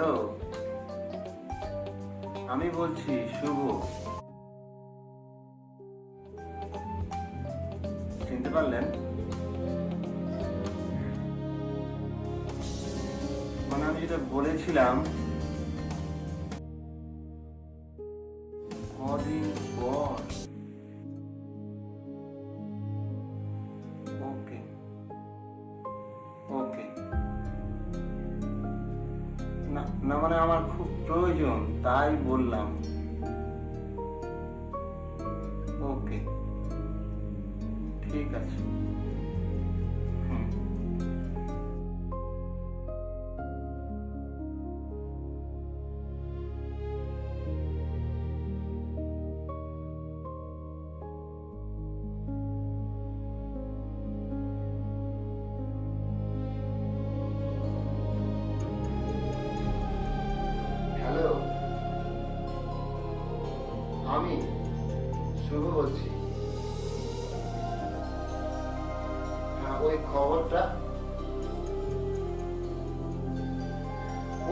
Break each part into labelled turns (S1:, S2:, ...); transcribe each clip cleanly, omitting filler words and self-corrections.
S1: Hello, আমি বলছি শুভ। চিনতে পারলেন? মানে আমি যেটা বলেছিলাম কদিন পর। ওকে ওকে, না না মানে আমার খুব প্রয়োজন তাই বললাম। ওকে, ঠিক আছে। হুম। হ্যালো, আমি শুভ বলছি। হ্যাঁ, ওই খবরটা।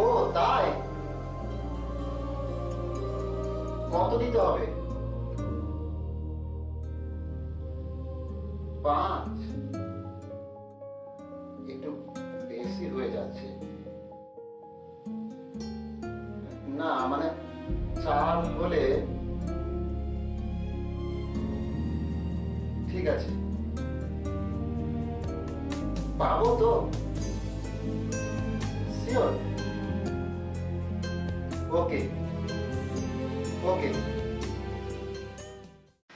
S1: ও তাই, কত দিতে হবে? 5? একটু বেশি হয়ে যাচ্ছে। না মানে 4 হলে ঠিক আছে। পাবো তো? শিওর? ওকে ওকে।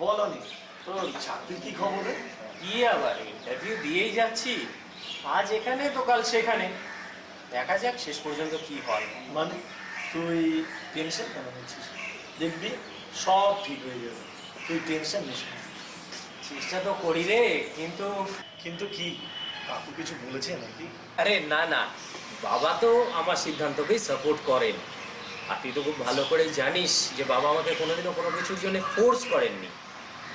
S2: বলনি তো চাকরির কি খবর রে?
S3: কি আবার ইন্টারভিউ দিয়েই যাচ্ছি, আজ এখানে তো কাল সেখানে, দেখা যাক শেষ পর্যন্ত কি হয়।
S2: মানে তুই টেনশন কেন নিচ্ছিস? দেখবি সব ঠিক হয়ে যাবে, তুই টেনশন নিস না।
S3: চেষ্টা তো করি রে, কিন্তু
S2: কিন্তু কি, কাকু কিছু বলেছে নাকি?
S3: আরে না না, বাবা তো আমার সিদ্ধান্তকেই সাপোর্ট করেন। আর তুই তো খুব ভালো করে জানিস যে বাবা আমাকে কোনোদিনও কোনো কিছুর জন্য ফোর্স করেননি।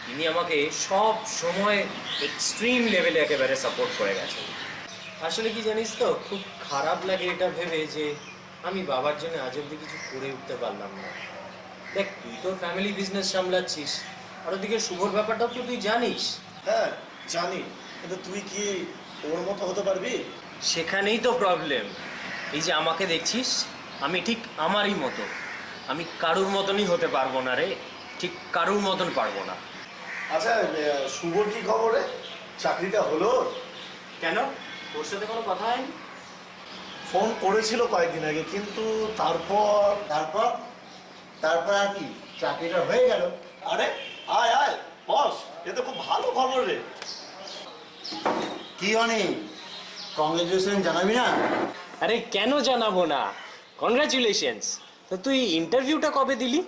S3: তিনি আমাকে সব সময় এক্সট্রিম লেভেলে একেবারে সাপোর্ট করে গেছেন। আসলে কি জানিস তো, খুব খারাপ লাগে এটা ভেবে যে আমি বাবার জন্য আজ অব্দি কিছু করে উঠতে পারলাম না। দেখ, তুই তো ফ্যামিলি বিজনেস সামলাচ্ছিস, আর ওদিকে শুভর ব্যাপারটাও তো তুই জানিস।
S2: হ্যাঁ জানি, কিন্তু তুই কি ওর মতো হতে পারবি?
S3: সেখানেই তো প্রবলেম। এই যে আমাকে দেখছিস, আমি ঠিক আমারই মতো, আমি কারুর মতনই হতে পারবো না রে, ঠিক কারুর মতন পারবো না।
S2: আচ্ছা শুভর কি খবর রে? চাকরিটা হলো?
S3: কেন, তোর সাথে কোনো কথা হয়নি?
S2: ফোন করেছিল কয়েকদিন আগে, কিন্তু তারপর
S1: তারপর তারপর আর কি, চাকরিটা হয়ে গেল।
S2: আরে আয় আয় বস, এ তো খুব ভালো খবর রে।
S1: কি অনেক কংগ্রেচুলেশন জানাবি না?
S3: আরে কেন জানাবো না, কনগ্রাচুলেশনস। তো তুই ইন্টারভিউটা কবে দিলি?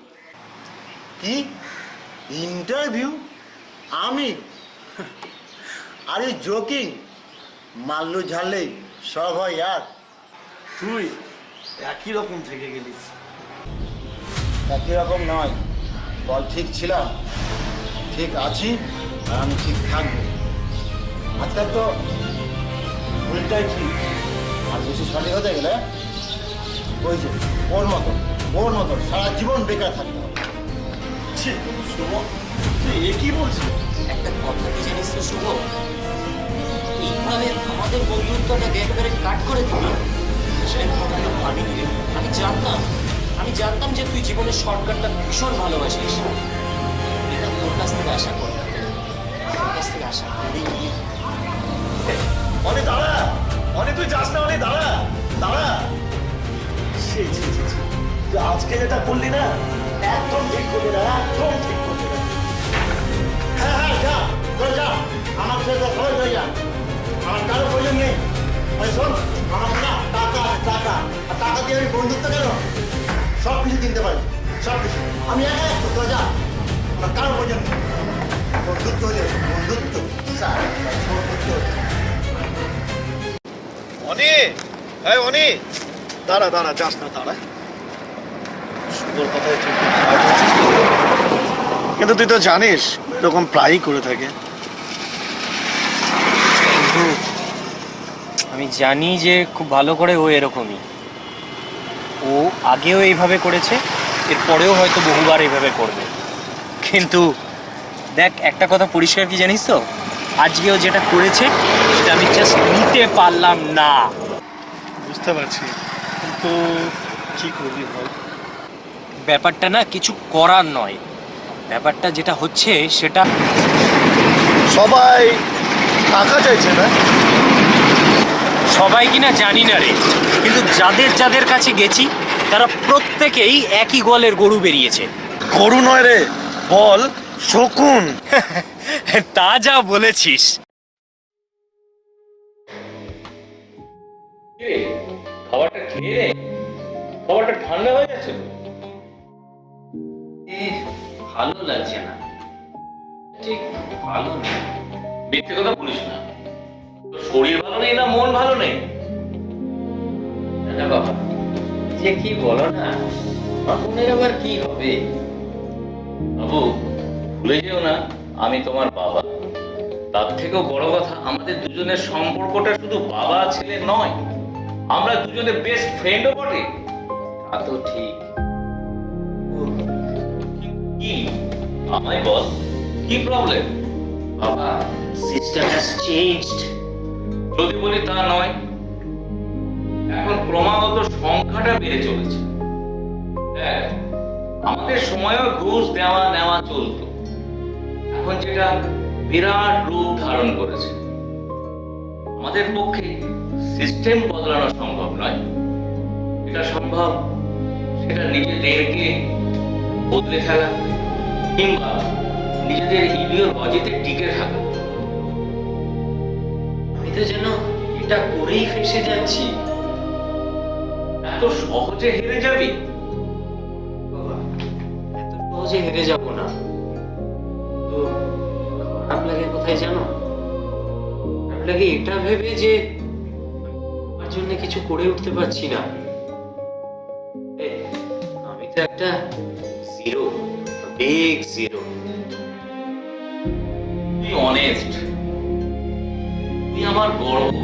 S1: কি ইন্টারভিউ? আমি? আরে জোকিং, মাল্লু ঝাড়লেই সব হয়। আর
S2: তুই একই রকম থেকে গেলিস।
S1: একই রকম নয়, বল ঠিক ছিলাম, ঠিক আছি, আর আমি ঠিক থাকবো। আজকাল তো উল্টাই ঠিক, আর বেশি সঠিক হতে গেলে ওই যে ওর মতো সারা জীবন বেকার থাকতে হবে।
S2: ছি, শুভ তুই এ কি বলছিস?
S3: একটা কথা কি জানিস তো শুভ, এইভাবে আমাদের বন্ধুত্বটাকে একেবারে কাট করে দিবি, সেটা কখনো ভাবিনি রে। আমি জানতাম যে তুই জীবনের শর্টকাটটা ভীষণ ভালোবাসিস। এটা তোর কাছ থেকে আশা করি, তোর কাছ থেকে আশা করি।
S2: অনেক দাঁড়া, অনেক তুই যাস না, অনেক দাঁড়া দাঁড়া। ছি ছি ছি ছি, তুই আজকে যেটা করলি না, একদম ঠিক করলি না, একদম ঠিক করলি না।
S1: হ্যাঁ হ্যাঁ, যা তোরা যা, আমার সাথে সবাই হয়ে যা, আমার কারো প্রয়োজন নেই। ওই শোন, আমার না টাকা আছে, টাকা, আর টাকা দিয়ে আমি বন্ধুত্ব কেন সব কিছু কিনতে পারি, সব কিছু। আমি একা, তোরা যা, আমার কারো প্রয়োজন নেই। বন্ধুত্ব হলে বন্ধুত্ব, স্যার বন্ধুত্ব।
S2: অনি, এই অনি, দাঁড়া দাঁড়া, যাস না, দাঁড়া। শুভর কথায় তুই খুব খারাপ হচ্ছিস তো? কিন্তু তুই তো জানিস এরকম প্রায়ই করে থাকে।
S3: কিন্তু আমি জানি যে খুব ভালো করে ও এরকমই, ও ও আগেও এইভাবে করেছে, এরপরেও হয়তো বহুবার এইভাবে করবে। কিন্তু দেখ, একটা কথা পরিষ্কার কি জানিস তো, আজকেও যেটা করেছে সেটা আমি জাস্ট নিতে পারলাম না।
S2: বুঝতে পারছি, কিন্তু কি করবি বল?
S3: ব্যাপারটা না কিছু করার নয়, ব্যাপারটা যেটা হচ্ছে সেটা
S2: সবাই টাকা চাইছে না?
S3: সবাই কিনা জানি না রে, কিন্তু যাদের যাদের কাছে গেছি তারা প্রত্যেকেই একই গোয়ালের গরু বেরিয়েছে।
S2: গরু নয় রে, বল শকুন।
S3: তা যা বলেছিস। খাবারটা খেয়ে খাবারটা ঠান্ডা হয়ে যাচ্ছে, ভালো লাগছে না, ঠিক ভালো না। মিথ্যে কথা বলিস না, তোর শরীর ভালো নেই না মন ভালো নেই? না বাবা, যে কি বলো না, আমার মনের আবার কি হবে? বাবু, ভুলে যেও না আমি তোমার বাবা। তার থেকেও বড় কথা, আমাদের দুজনের সম্পর্কটা শুধু বাবা ছেলে নয়, আমরা দুজনে বেস্ট ফ্রেন্ডও বটে। তা তো ঠিক। কি আমায় বল, কি প্রবলেম? বাবা, সিস্টেম হ্যাজ চেঞ্জড। যদি বলি তা নয়, এখন ক্রমাগত সংখ্যাটা বেড়ে চলেছে। দেখ, আমাদের সময়ও ঘুষ দেওয়া নেওয়া চলতো, এখন যেটা বিরাট রূপ ধারণ করেছে। আমাদের পক্ষে সিস্টেম বদলানো সম্ভব নয়, এটা সম্ভব সেটা নিজেদেরকে বদলে ফেলা কিংবা নিজেদের ইডিওলজিতে টিকে থাকা। আমি তো যেন এটা করেই ফেসে যাচ্ছি। এত সহজে হেরে যাবি? এত সহজে হেরে যাব না। তো খারাপ লাগে কোথায় জানো? খারাপ লাগে এটা ভেবে যে আমার জন্য কিছু করে উঠতে পারছি না। আমি তো একটা জিরো, বিগ জিরো। তুই অনেস্ট, তুই আমার গর্ব,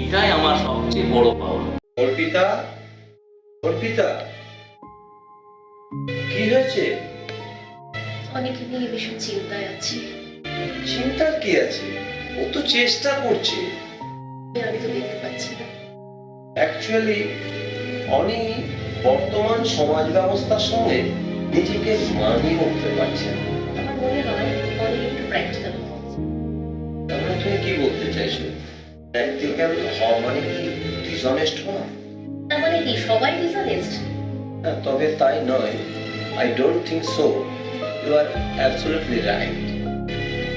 S3: এটাই আমার সবচেয়ে বড় পাওয়া।
S4: অর্পিতা, অর্পিতা, কি হয়েছে?
S5: অনেকে নিয়ে ভীষণ চিন্তায় আছি।
S4: চিন্তার কি আছে? ও তো চেষ্টা করছে।
S5: আমি তো দেখতে পাচ্ছি না।
S4: অ্যাকচুয়ালি অনি বর্তমান সমাজ ব্যবস্থার সঙ্গে নিজেকে মানিয়ে উঠতে পারছে না।
S5: আমার মনে হয় অনেক একটু প্র্যাকটিক্যাল হচ্ছে।
S4: তার মানে তুমি কি বলতে চাইছো? প্র্যাকটিক্যাল হওয়া মানে কি ডিসঅনেস্ট হওয়া?
S5: তার মানে কি সবাই ডিসঅনেস্ট?
S4: না, তবে তাই নয়। I don't think so. You are absolutely right.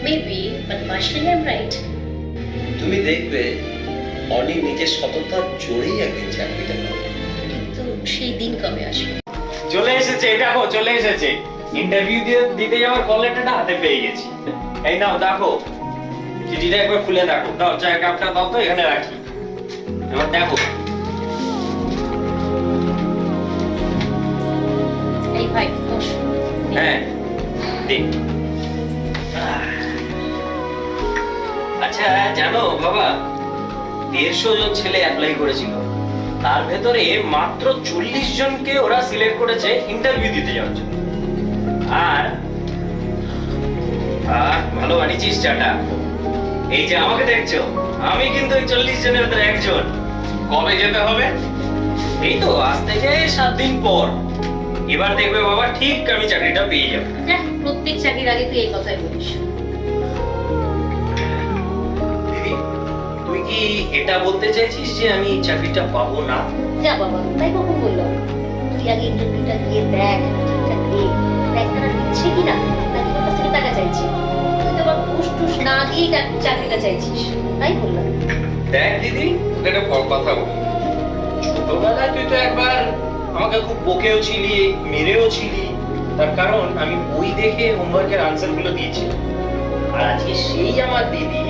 S5: Maybe, but partially I am right.
S4: তুমি দেখবে অনি নিজের সততার জোরেই একদিন চাকরিটা পাবে।
S5: কিন্তু সেই দিন কবে আসবে?
S3: চলে এসেছে, দেখো চলে এসেছে। ইন্টারভিউ দিতে যাওয়ার কল লেটারটা হাতে পেয়ে গেছি। এই নাও দেখো, চিঠিটা একবার খুলে দেখো। দাও চায়ের কাপটা দাও তো, এখানে রাখি। এবার দেখো।
S5: এই ভাই, বস।
S3: হ্যাঁ দেখ। আচ্ছা জানো বাবা, 150 জন ছেলে অ্যাপ্লাই করেছিল, তার ভেতরে মাত্র 40 জনকে ওরা সিলেক্ট করেছে ইন্টারভিউ দিতে যাওয়ার জন্য। আর ভালো বানিয়েছিস চাটা। এই যে আমাকে দেখছো, আমি কিন্তু ওই 40 জনের ভেতরে একজন। কবে যেতে হবে? এই তো আজ থেকে 7 দিন পর। এবার দেখবে বাবা, ঠিক আমি চাকরিটা পেয়ে যাবো।
S5: দেখ, প্রত্যেক চাকরির আগে তুই এই কথাই বলিস।
S3: দিদি, তুই কি এটা বলতে চাইছিস যে আমি চাকরিটা পাবো না?
S5: যা বাবা, তাই কখন বললাম? তুই আগে ইন্টারভিউটা দিয়ে দেখ, ঠিকঠাক দেখ, দেখ তারা দিচ্ছে কিনা, নাকি তোর কাছ থেকে টাকা চাইছে। তুই তো আবার ঘুষ টুস না দিয়েই চাকরিটা চাইছিস, তাই বললাম।
S3: দেখ দিদি, তোকে একটা কথা বলি। ছোটবেলায় তুই তো একবার আমাকে খুব বকেও ছিলি, মেরেও ছিলি। তার কারণ আমি বই দেখে হোমওয়ার্কের আনসার গুলো দিয়েছি। আর আজকে সেই আমার দিদি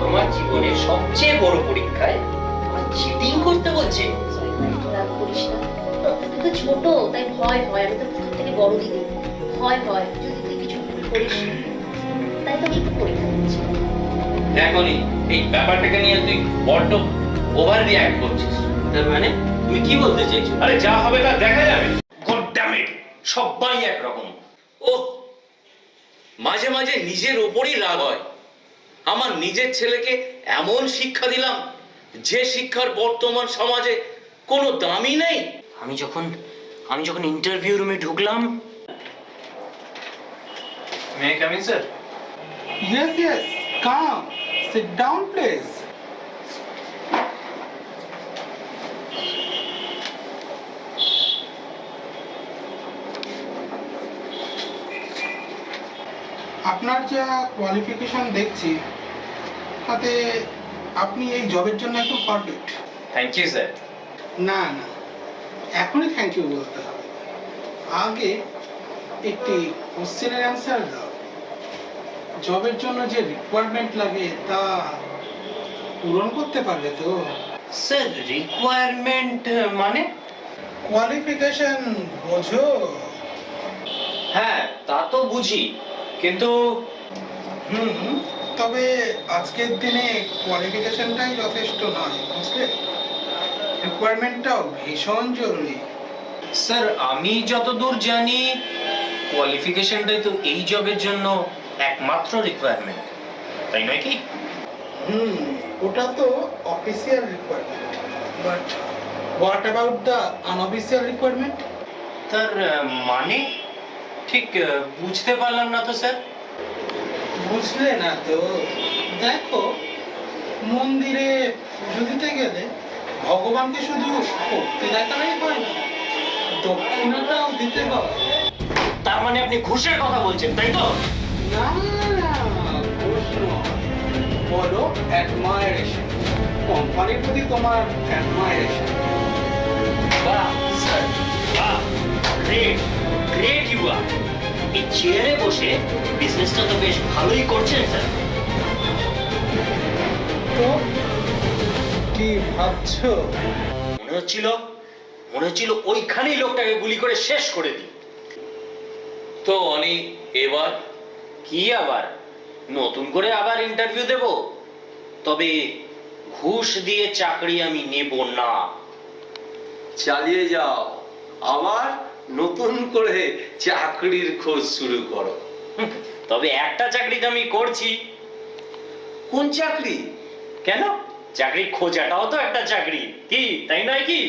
S3: আমার জীবনের সবচেয়ে বড় পরীক্ষায় আমার চিটিং করতে বলছে।
S5: সরি ভাই, রাগ করিস না। তুই তো ছোট, তাই ভয় হয়। আমি তো তোর থেকে বড় দিদি, ভয় হয় যদি তুই কিছু ভুল করিস, তাই তো আমি একটু পরীক্ষা দিচ্ছি।
S3: দেখনি এই ব্যাপারটাকে নিয়ে তুই বড্ড ওভার রিঅ্যাক্ট করছিস। তার মানে তুমি কি বলতে চাইছো? আরে যা হবে তা দেখা যাবে। গড ড্যাম ইট, সবাই একরকম। ও মাঝে মাঝে নিজের ওপরই রাগ হয়। আমার নিজের ছেলেকে এমন শিক্ষা দিলাম যে শিক্ষার বর্তমান সমাজে কোনো দামই নেই। আমি যখন ইন্টারভিউ রুমে ঢুকলাম, may I come in sir?
S6: Yes, yes. Come. Sit down, please. আপনার যা কোয়ালিফিকেশন দেখছি তাতে আপনি এই জবের জন্য একদম পারফেক্ট।
S3: Thank you sir.
S6: না না, এখনই থ্যাংক ইউ বলতে হবে। আগে একটি কোশ্চেনের অ্যান্সার দাও। জবের জন্য যে রিকোয়ারমেন্ট লাগে তা পূরণ করতে পারবে তো?
S3: স্যার রিকোয়ারমেন্ট মানে?
S6: কোয়ালিফিকেশন বোঝো?
S3: হ্যাঁ তা তো বুঝি, কিন্তু
S6: তবে আজকের দিনে কোয়ালিফিকেশনটাই যথেষ্ট নয়, বুঝলে? রিকোয়ারমেন্টটাও ভীষণ জরুরি।
S3: স্যার আমি যতদূর জানি কোয়ালিফিকেশনটাই তো এই জবের জন্য একমাত্র রিকোয়ারমেন্ট, তাই নয় কি?
S6: ওটা তো official requirement, but what about the unofficial requirement?
S3: তার মানে ঠিক বুঝতে পারলাম না তো স্যার।
S6: বুঝলে না তো? দেখো, মন্দিরে পুজো দিতে গেলে ভগবানকে শুধু ভক্তি দেখালেই হয় না, দক্ষিণাটাও দিতে হবে।
S3: তার মানে আপনি ঘুষের কথা বলছেন, তাই তো?
S6: না প্রশ্ন বলো অ্যাডমায়ারেশন, কোম্পানির প্রতি তোমার অ্যাডমায়ারেশন।
S3: বাহ স্যার, বাহ, গ্রেট গ্রেট ইউ আর। এই চেয়ারে বসে বিজনেসটা তো বেশ ভালোই করছেন স্যার।
S6: তো কি ভাবছো?
S3: মনে হচ্ছিল ওইখানেই লোকটাকে গুলি করে শেষ করে দিই। তো অনি এবার কি, আবার নতুন করে আবার ইন্টারভিউ দেব? তবে ঘুষ দিয়ে চাকরি আমি নেব না।
S4: চালিয়ে যাও, আবার নতুন করে চাকরির খোঁজ শুরু করো।
S3: তবে একটা চাকরি তো আমি করছি।
S4: কোন চাকরি?
S3: কেন, চাকরি খোঁজাটাও তো একটা চাকরি, কি তাই নয় কি?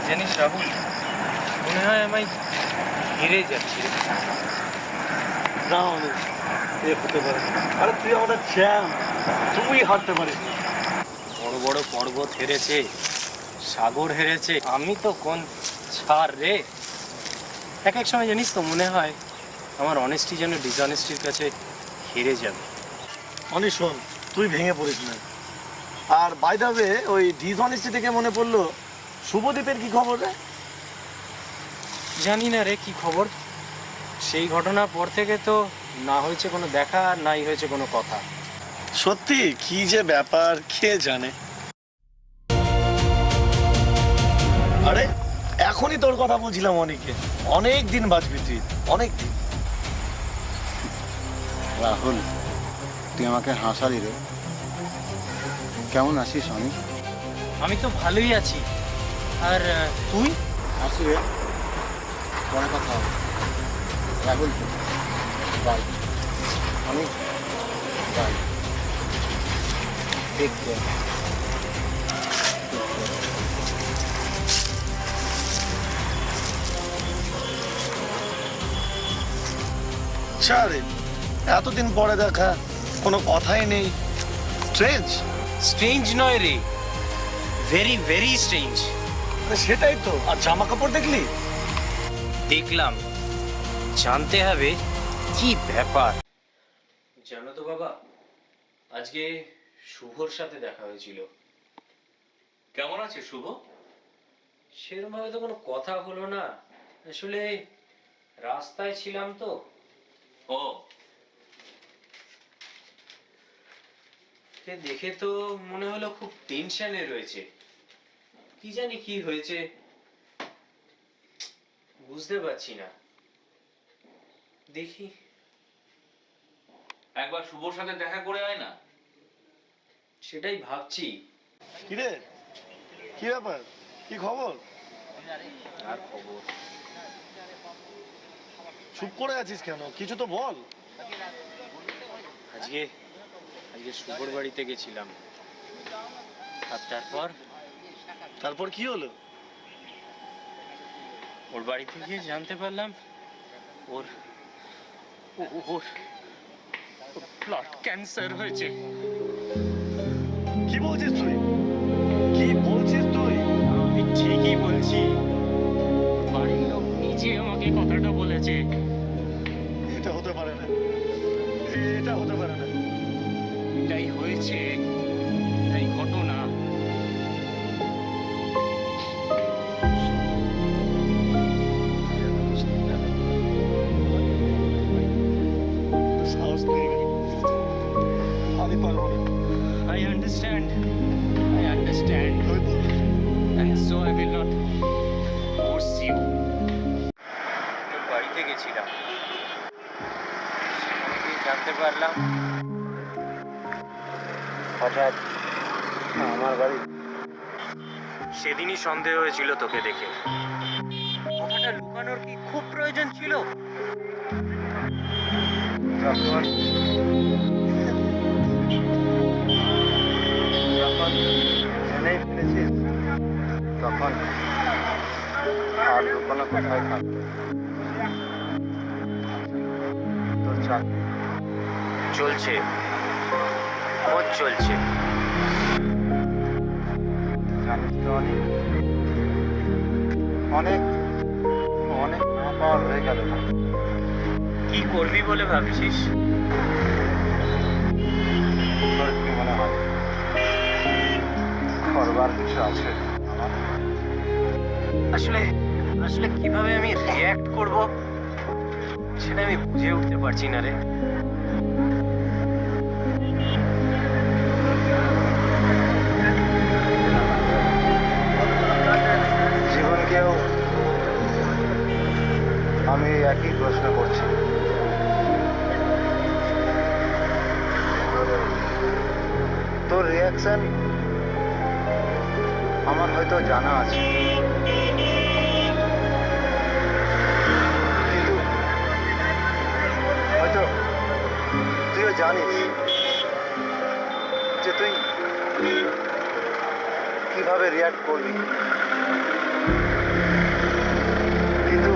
S7: জানিস রাহুল, মনে হয় আমায় হেরে যাচ্ছি।
S2: না অনেক এ হতে পারে। আরে তুই আমাদের চ্যাম্প, তুই হারতে পারিস।
S7: বড় বড় পর্বত হেরেছে, সাগর হেরেছে, আমি তো কোন ছাড় রে। এক এক সময় জানিস তো মনে হয় আমার অনেস্টি যেন ডিসঅনেস্টির কাছে হেরে যাবে।
S2: অনেক শোন, তুই ভেঙে পড়িস না। আর বাই দ্য ওয়ে, ওই ডিসঅনেস্টি থেকে মনে পড়লো, শুভদীপের কি খবর রে?
S7: জানি না রে কি খবর। সেই ঘটনার পর থেকে তো না হয়েছে কোনো দেখা, নাই হয়েছে কোনো কথা।
S2: সত্যি কি যে ব্যাপার, কে জানে। আরে এখনই তোর কথা বলছিলাম অনেকে, অনেক দিন বাঁচবি তুই, অনেক দিন।
S8: রাহুল, তুই আমাকে হাসালি রে। কেমন আছিস আমি?
S7: আমি তো ভালোই আছি। আর তুই?
S8: আছি রে, পরে কথা হবে। রাহুল, বাই। আমি বাই। Take care.
S2: আরে এতদিন পরে দেখা, কোনো কথাই নেই, স্ট্রেঞ্জ।
S7: স্ট্রেঞ্জ নয় রে, ভেরি ভেরি স্ট্রেঞ্জ।
S2: সেটাই তো। আর জামা কাপড় দেখলি?
S7: দেখলাম, জানতে হবে কি ব্যাপার।
S3: জানো তো বাবা, আজকে শুভর সাথে দেখা হয়েছিল। কেমন আছে শুভ? সেরকম ভাবে তো কোনো কথা হলো না, আসলে রাস্তায় ছিলাম তো। ও, দেখে তো মনে হলো খুব টেনশনে রয়েছে। কি জানি কি হয়েছে, বুঝতে পারছি না। দেখি।
S9: একবার শুভর সাথে দেখা করে আয় না।
S7: সেটাই ভাবছি।
S2: কিরে, কি ব্যাপার, কি খবর?
S7: আর খবর,
S2: চুপ করে আছিস কেন? কিছু তো বল।
S7: আজকে শুভর বাড়িতে গেছিলাম, আর
S2: তারপর কি হলো?
S7: ওর বাড়িতে গিয়ে জানতে পারলাম ওর ব্লাড ক্যান্সার হয়েছে।
S2: কি বলছিস তুই? কি বলছিস তুই?
S7: আমি ঠিকই বলছি, বাড়ির লোক নিজে আমাকে কথাটা বলেছে।
S2: এটা হতে পারে না, এটা হতে পারে না।
S7: এটাই হয়েছে, এটাই ঘটনা।
S2: সাহস নেই রে। আমি পারবো না।
S7: I understand, and so I will not force you. তোর বাড়িতে গেছিলাম, সেখানে গিয়ে জানতে পারলাম
S2: হঠাৎ আমার বাড়ি।
S7: সেদিনই সন্দেহ হয়েছিল তোকে দেখে। কথাটা লুকানোর কি খুব প্রয়োজন ছিল?
S2: যখন জেনেই ফেলেছিস তখন আর লুকানো কোথায় থাকবে? তোর চাকরি
S7: চলছে, খোঁজ চলছে।
S2: জানিস তো অনেক অনেক অনেক না পাওয়ার হয়ে গেল।
S7: কি করবি বলে ভাবছিস?
S2: তোর কি মনে হয় করবার কিছু আছে?
S7: আসলে কিভাবে আমি রিয়্যাক্ট করব সেটা আমি বুঝে উঠতে পারছি না রে।
S2: জীবনকেও আমি একই প্রশ্ন করছি। তোর রিয়াকশন আমার হয়তো জানা আছে, কিন্তু হয়তো তুইও জানিস যে তুই কিভাবে রিয়াক্ট করবি। কিন্তু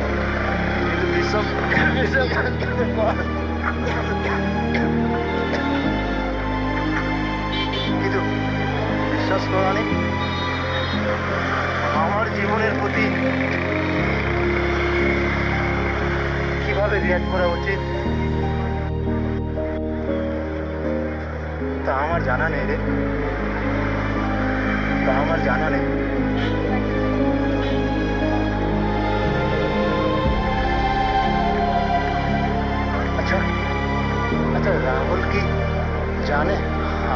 S2: কিন্তু বিশ্বাস করানি আমার জীবনের প্রতি কিভাবে রিয়াক্ট করা উচিত তা আমার জানা নেই রে, তা আমার জানা নেই। আচ্ছা আচ্ছা, রাহুল কি জানে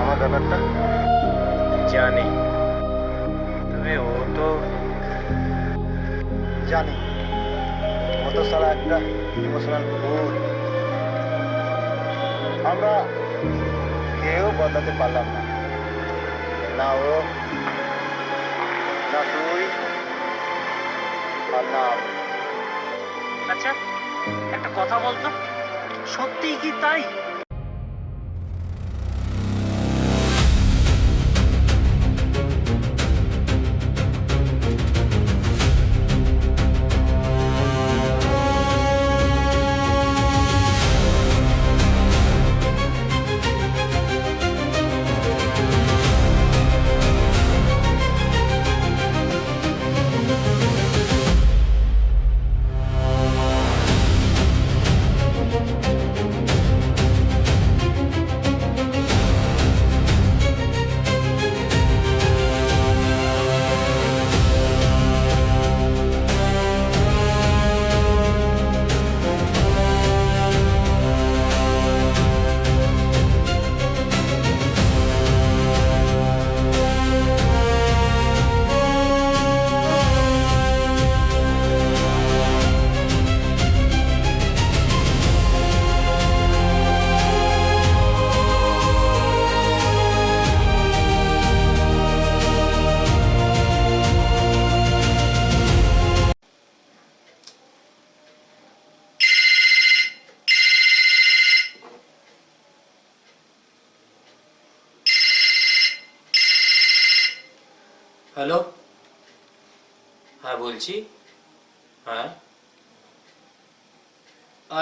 S2: আমার ব্যাপারটা?
S7: জানি, তবে ও তো
S2: জানি ও তো সারা একটা ইমোশনাল ভুল। আমরা কেউ বদলাতে পারলাম না, না ও, না তুই, আর না আমি।
S7: আচ্ছা একটা কথা বলতো, সত্যিই কি তাই?
S3: হ্যালো, হ্যাঁ বলছি। হ্যাঁ,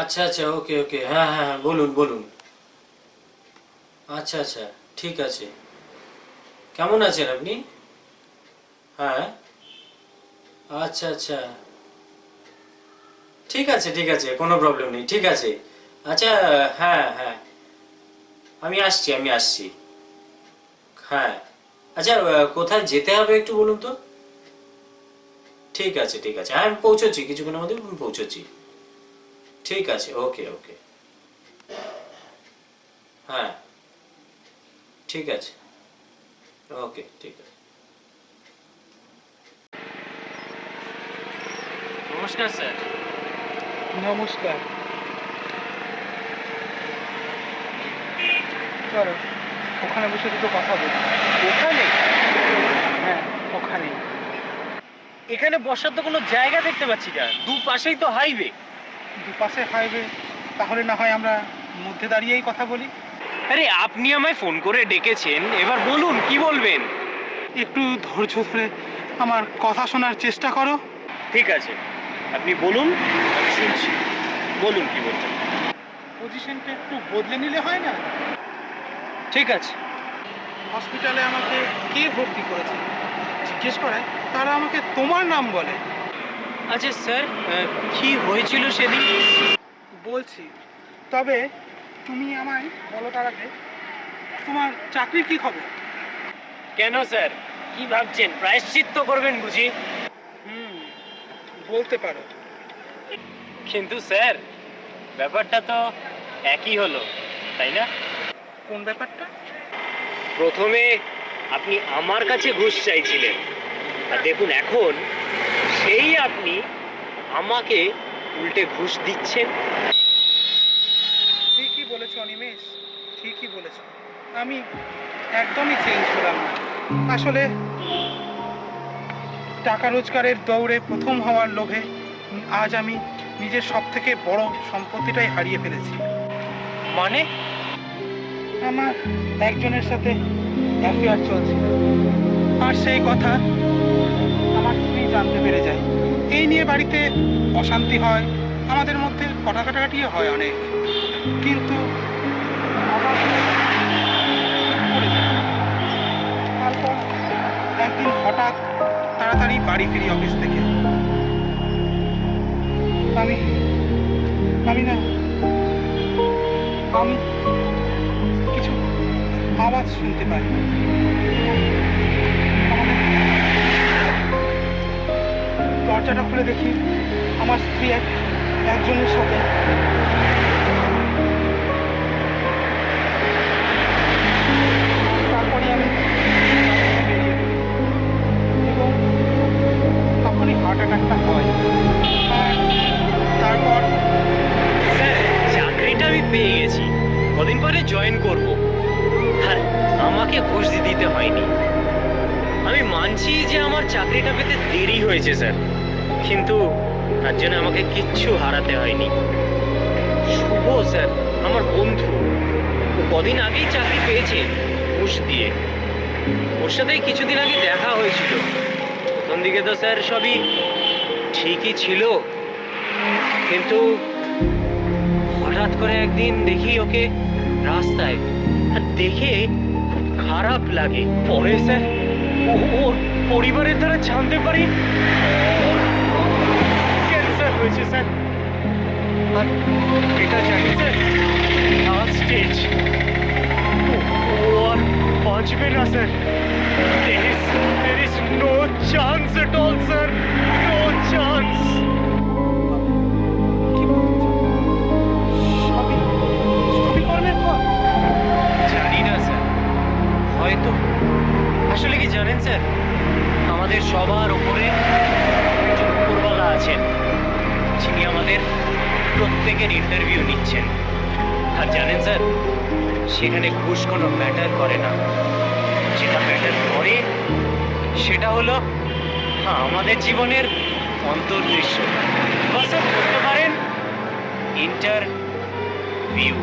S3: আচ্ছা আচ্ছা, ওকে ওকে, হ্যাঁ হ্যাঁ হ্যাঁ, বলুন বলুন। আচ্ছা আচ্ছা, ঠিক আছে। কেমন আছেন আপনি? হ্যাঁ, আচ্ছা আচ্ছা, ঠিক আছে ঠিক আছে, কোনো প্রবলেম নেই, ঠিক আছে। আচ্ছা, হ্যাঁ হ্যাঁ, আমি আসছি। হ্যাঁ, আচ্ছা, কোথায় যেতে হবে একটু বলুন তো। ঠিক আছে ঠিক আছে, হ্যাঁ আমি পৌঁছচ্ছি, কিছুক্ষণের মধ্যে আমি পৌঁছচ্ছি। ঠিক আছে, ওকে ওকে। হ্যাঁ, ঠিক আছে, ওকে, ঠিক আছে। নমস্কার স্যার।
S6: নমস্কার। চলো ওখানে বসে দুটো কথা বলি।
S7: ওখানে?
S6: হ্যাঁ ওখানে।
S7: এখানে বসার তো কোনো জায়গা দেখতে পাচ্ছি না, দুপাশেই তো হাইওয়ে।
S6: দুপাশে হাইওয়ে, তাহলে না হয় আমরা মধ্যে দাঁড়িয়েই কথা বলি।
S7: আরে আপনি আমায় ফোন করে ডেকেছেন, এবার বলুন কি বলবেন।
S6: একটু ধৈর্য ধরে আমার কথা শোনার চেষ্টা করো।
S7: ঠিক আছে, আপনি বলুন, আমি শুনছি। বলুন কি বলবেন।
S6: পজিশনটা একটু বদলে নিলে হয় না?
S7: ঠিক আছে।
S6: হসপিটালে আমাকে কে ভর্তি করেছে জিজ্ঞেস করে, তারা আমাকে তোমার নাম বলে।
S7: আচ্ছা স্যার, কি হয়েছিল সেদিন?
S6: বলছি, তবে তুমি আমায় বলো তার আগে, তোমার চাকরির কি খবর?
S7: কেন স্যার, কি ভাবছেন প্রায়শ্চিত্ত করবেন বুঝি?
S6: বলতে পারো।
S7: কিন্তু স্যার, ব্যাপারটা তো একই হলো, তাই না?
S6: কোন ব্যাপারটা?
S7: প্রথমে আপনি আমার কাছে ঘুষ চাইছিলেন, আর দেখুন এখন সেই আপনি আমাকে উল্টে ঘুষ দিচ্ছেন।
S6: ঠিকই বলেছো অনিমেষ, ঠিকই বলেছো। আমি একদমই চেঞ্জ হলাম না। আসলে টাকা রোজগারের দৌড়ে প্রথম হওয়ার লোভে আজ আমি নিজের সব থেকে বড় সম্পত্তিটাই হারিয়ে ফেলেছি।
S7: মানে?
S6: আমার একজনের সাথে অ্যাফেয়ার চলছে, আর সেই কথা আমার স্ত্রী জানতে পেরে যায়। এই নিয়ে বাড়িতে অশান্তি হয়, আমাদের মধ্যে কাটাকাটিও হয় অনেক। কিন্তু হঠাৎ করে তারপর একদিন হঠাৎ তাড়াতাড়ি বাড়ি ফিরি অফিস থেকে। আমি কিছু আওয়াজ শুনতে পাই। দরজাটা খুলে দেখি আমার স্ত্রী একজনের সাথে। তারপরে আমি বেরিয়ে পড়ি এবং তখনই হার্ট অ্যাটাকটা হয়। আর তারপর
S7: স্যার, চাকরিটা আমি পেয়ে গেছি, কদিন পরে জয়েন করব। আর আমাকে ঘুষ দিতে হয়নি। আমি মানছি যে আমার চাকরিটা পেতে দেরি হয়েছে স্যার, কিন্তু তার জন্য আমাকে কিচ্ছু হারাতে হয়নি। শুভ স্যার আমার বন্ধু, ও কদিন আগেই চাকরি পেয়েছে ঘুষ দিয়ে। ওর সাথে কিছুদিন আগে দেখা হয়েছিল। প্রথম দিকে তো স্যার সবই ঠিকই ছিল, কিন্তু হঠাৎ করে একদিন দেখি ওকে রাস্তায়, আর দেখে খুব খারাপ লাগে। পরে স্যার ওর পরিবারের দ্বারা জানতে পারি ক্যান্সার হয়েছে স্যার। আর এটা জানি স্যার লাস্ট স্টেজ, ও আর বাঁচবে না sir. There is no chance at all, sir. No chance. জানি না স্যার, হয়তো। আসলে কি জানেন স্যার, আমাদের সবার উপরে একজন উপরওয়ালা আছেন, যিনি আমাদের প্রত্যেকের ইন্টারভিউ নিচ্ছেন। আর জানেন স্যার, সেখানে ঘুষ কোনো ম্যাটার করে না। যেটা ম্যাটার করে সেটা হলো আমাদের জীবনের অন্তর্দৃশ্য, বা স্যার বলতে পারেন ইন্টারভিউ।